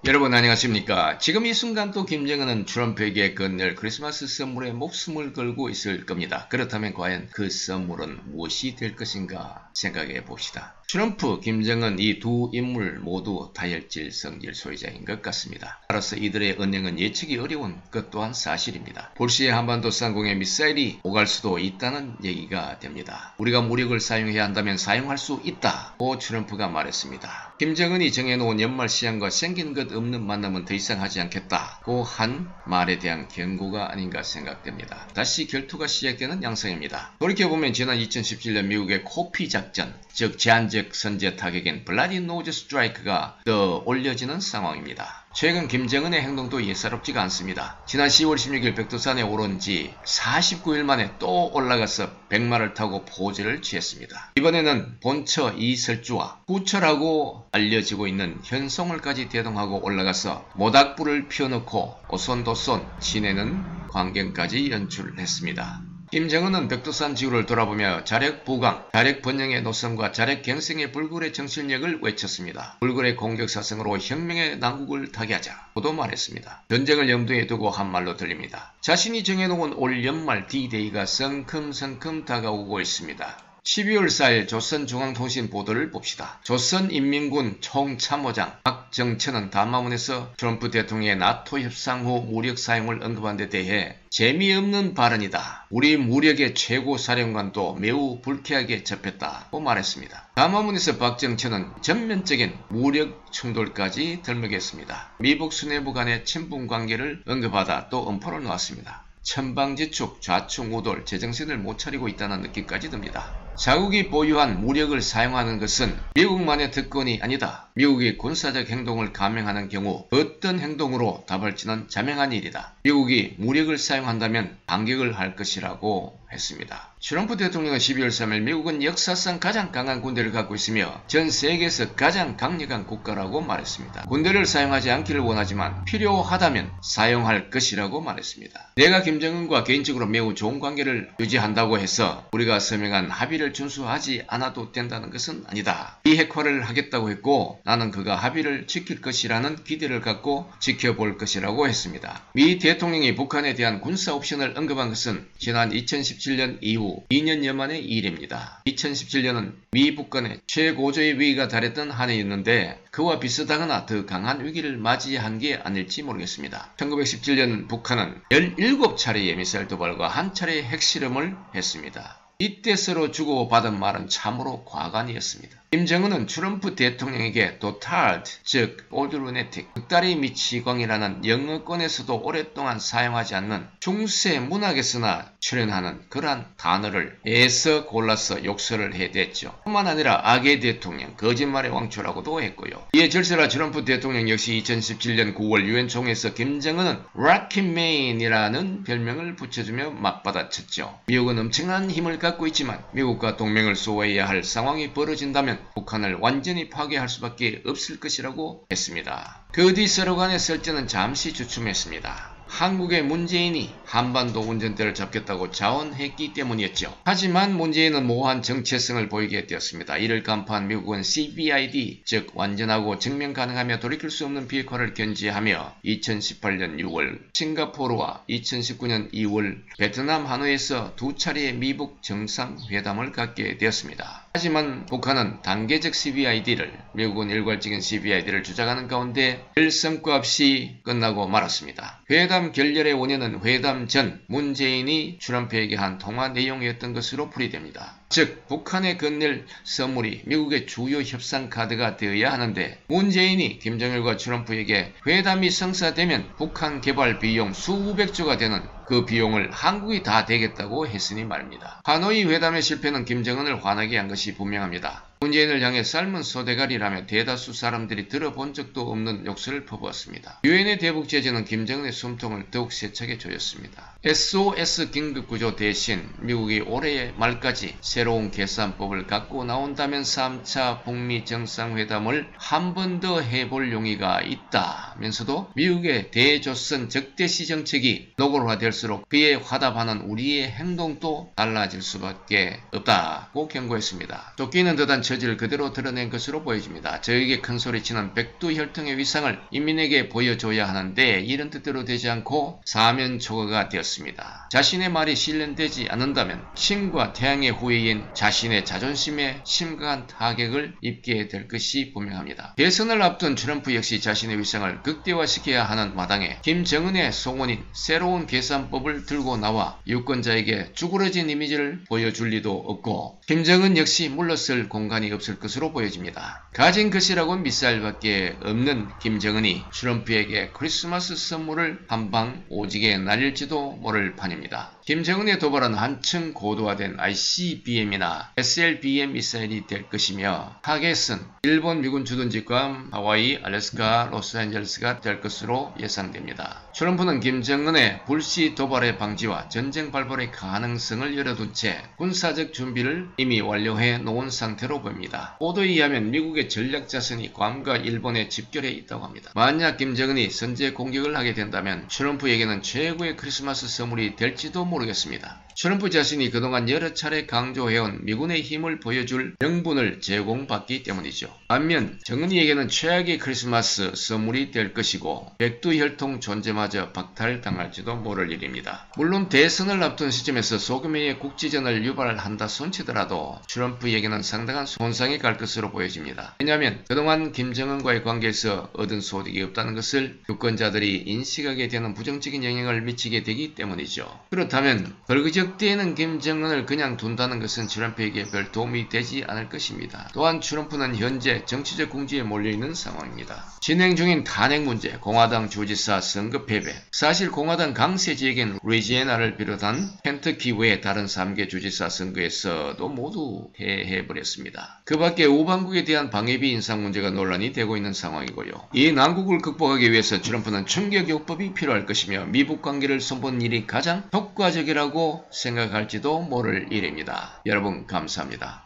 여러분 안녕하십니까. 지금 이 순간 또 김정은은 트럼프에게 건넬 크리스마스 선물에 목숨을 걸고 있을 겁니다. 그렇다면 과연 그 선물은 무엇이 될 것인가 생각해 봅시다. 트럼프, 김정은 이 두 인물 모두 다혈질 성질 소유자인 것 같습니다. 따라서 이들의 언행은 예측이 어려운 것 또한 사실입니다. 불시에 한반도 상공에 미사일이 오갈 수도 있다는 얘기가 됩니다. 우리가 무력을 사용해야 한다면 사용할 수 있다고 트럼프가 말했습니다. 김정은이 정해놓은 연말 시한과 생긴 것 없는 만남은 더 이상 하지 않겠다고 한 말에 대한 경고가 아닌가 생각됩니다. 다시 결투가 시작되는 양상입니다. 돌이켜보면 지난 2017년 미국의 코피 작전, 즉 제한적 선제 타격인 블라디 노즈 스트라이크가 떠올려지는 상황입니다. 최근 김정은의 행동도 예사롭지가 않습니다. 지난 10월 16일 백두산에 오른 지 49일 만에 또 올라가서 백마를 타고 포즈를 취했습니다. 이번에는 본처 이설주와 후처라고 알려지고 있는 현송을까지 대동하고 올라가서 모닥불을 펴놓고 오손도손 지내는 광경까지 연출했습니다. 김정은은 백두산 지구를 돌아보며 자력 부강, 자력 번영의 노선과 자력 갱생의 불굴의 정신력을 외쳤습니다. 불굴의 공격 사성으로 혁명의 난국을 타개하자고도 말했습니다. 전쟁을 염두에 두고 한 말로 들립니다. 자신이 정해놓은 올 연말 D-Day가 성큼성큼 다가오고 있습니다. 12월 4일 조선중앙통신 보도를 봅시다. 조선인민군 총참모장 박정천은 담화문에서 트럼프 대통령의 나토 협상 후 무력 사용을 언급한 데 대해 재미없는 발언이다. 우리 무력의 최고 사령관도 매우 불쾌하게 접했다고 말했습니다. 담화문에서 박정천은 전면적인 무력 충돌까지 덜먹였습니다. 미북 수뇌부 간의 친분 관계를 언급하다 또 엄포를 놓았습니다. 천방지축, 좌충우돌, 제정신을 못 차리고 있다는 느낌까지 듭니다. 자국이 보유한 무력을 사용하는 것은 미국만의 특권이 아니다. 미국이 군사적 행동을 감행하는 경우 어떤 행동으로 답할지는 자명한 일이다. 미국이 무력을 사용한다면 반격을 할 것이라고 했습니다. 트럼프 대통령은 12월 3일 미국은 역사상 가장 강한 군대를 갖고 있으며 전 세계에서 가장 강력한 국가라고 말했습니다. 군대를 사용하지 않기를 원하지만 필요하다면 사용할 것이라고 말했습니다. 내가 김정은과 개인적으로 매우 좋은 관계를 유지한다고 해서 우리가 서명한 합의를 준수하지 않아도 된다는 것은 아니다. 비핵화를 하겠다고 했고 나는 그가 합의를 지킬 것이라는 기대를 갖고 지켜볼 것이라고 했습니다. 미 대통령이 북한에 대한 군사 옵션을 언급한 것은 지난 2017년 이후 2년여 만의 일입니다. 2017년은 미 북간의 최고조의 위기가 달했던 한 해였는데 그와 비슷하거나 더 강한 위기를 맞이한 게 아닐지 모르겠습니다. 1917년 북한은 17차례의 미사일 도발과 한 차례의 핵실험을 했습니다. 이때 서로 주고받은 말은 참으로 과간이었습니다. 김정은은 트럼프 대통령에게 도탈드, 즉 올드루네틱, 극다리 미치광이라는 영어권에서도 오랫동안 사용하지 않는 중세 문학에서나 출연하는 그러한 단어를 애써 골라서 욕설을 해댔죠. 뿐만 아니라 악의 대통령, 거짓말의 왕초라고도 했고요. 이에 절세라 트럼프 대통령 역시 2017년 9월 유엔 총회에서 김정은은 락키맨이라는 별명을 붙여주며 맞받아쳤죠. 미국은 엄청난 힘을 갖고 있지만 미국과 동맹을 소화해야 할 상황이 벌어진다면 북한을 완전히 파괴할 수밖에 없을 것이라고 했습니다. 그 뒤 서로 간의 설전은 잠시 주춤했습니다. 한국의 문재인이 한반도 운전대를 잡겠다고 자원했기 때문이었죠. 하지만 문재인은 모호한 정체성을 보이게 되었습니다. 이를 간파한 미국은 CVID, 즉 완전하고 증명 가능하며 돌이킬 수 없는 비핵화를 견지하며 2018년 6월 싱가포르와 2019년 2월 베트남 하노이에서 두 차례의 미북 정상회담을 갖게 되었습니다. 하지만 북한은 단계적 CVID를, 미국은 일괄적인 CVID를 주장하는 가운데 별 성과 없이 끝나고 말았습니다. 회담 결렬의 원인은 회담 전 문재인이 트럼프에게 한 통화 내용이었던 것으로 풀이됩니다. 즉 북한에 건넬 선물이 미국의 주요 협상 카드가 되어야 하는데 문재인이 김정일과 트럼프에게 회담이 성사되면 북한 개발 비용 수백조가 되는 그 비용을 한국이 다 대겠다고 했으니 말입니다. 하노이 회담의 실패는 김정은을 화나게 한 것이 분명합니다. 문재인을 향해 삶은 소대가리라며 대다수 사람들이 들어본 적도 없는 욕설을 퍼부었습니다. 유엔의 대북 제재는 김정은의 숨통을 더욱 세차게 조였습니다. SOS 긴급구조 대신 미국이 올해 말까지 새로운 계산법을 갖고 나온다면 3차 북미 정상회담을 한 번 더 해볼 용의가 있다면서도 미국의 대조선 적대시 정책이 노골화될수록 그에 화답하는 우리의 행동도 달라질 수밖에 없다고 경고했습니다. 쫓기는 듯한 처지를 그대로 드러낸 것으로 보여집니다. 저에게 큰소리치는 백두혈통의 위상을 인민에게 보여줘야 하는데 이런 뜻대로 되지 않고 사면초가가 되었습니다. 자신의 말이 실현되지 않는다면 신과 태양의 후예인 자신의 자존심에 심각한 타격을 입게 될 것이 분명합니다. 대선을 앞둔 트럼프 역시 자신의 위상을 극대화시켜야 하는 마당에 김정은의 송원인 새로운 계산법을 들고 나와 유권자에게 쭈그러진 이미지를 보여줄 리도 없고 김정은 역시 물러설 공간이 없을 것으로 보여집니다. 가진 것이라곤 미사일밖에 없는 김정은이 트럼프에게 크리스마스 선물을 한방 오지게 날릴지도 모를 판입니다. 김정은의 도발은 한층 고도화된 ICBM이나 SLBM 미사일이 될 것이며 타겟은 일본 미군 주둔지 괌, 하와이, 알래스카, 로스앤젤레스가 될 것으로 예상됩니다. 트럼프는 김정은의 불시 도발의 방지와 전쟁 발발의 가능성을 열어둔 채 군사적 준비를 이미 완료해 놓은 상태로 보입니다. 보도에 의하면 미국의 전략자선이 괌과 일본에 집결해 있다고 합니다. 만약 김정은이 선제 공격을 하게 된다면 트럼프에게는 최고의 크리스마스 선물이 될지도 모르겠습니다. 트럼프 자신이 그동안 여러 차례 강조해온 미군의 힘을 보여줄 명분을 제공받기 때문이죠. 반면 정은이에게는 최악의 크리스마스 선물이 될 것이고 백두혈통 존재마저 박탈당할지도 모를 일입니다. 물론 대선을 앞둔 시점에서 소규모의 국지전을 유발한다 손치더라도 트럼프에게는 상당한 손상이 갈 것으로 보여집니다. 왜냐하면 그동안 김정은과의 관계에서 얻은 소득이 없다는 것을 유권자들이 인식하게 되는 부정적인 영향을 미치게 되기 때문이죠. 그렇다면 벌그적대에는 김정은을 그냥 둔다는 것은 트럼프에게 별 도움이 되지 않을 것입니다. 또한 트럼프는 현재 정치적 궁지에 몰려있는 상황입니다. 진행 중인 탄핵 문제, 공화당 주지사 선거 패배, 사실 공화당 강세 지역인 루이지애나를 비롯한 켄터키 외 다른 3개 주지사 선거에서도 모두 패해버렸습니다. 그 밖에 우방국에 대한 방해비 인상 문제가 논란이 되고 있는 상황이고요. 이 난국을 극복하기 위해서 트럼프는 충격요법이 필요할 것이며 미북 관계를 손보는 일이 가장 효과적이라고 생각할지도 모를 일입니다. 여러분 감사합니다.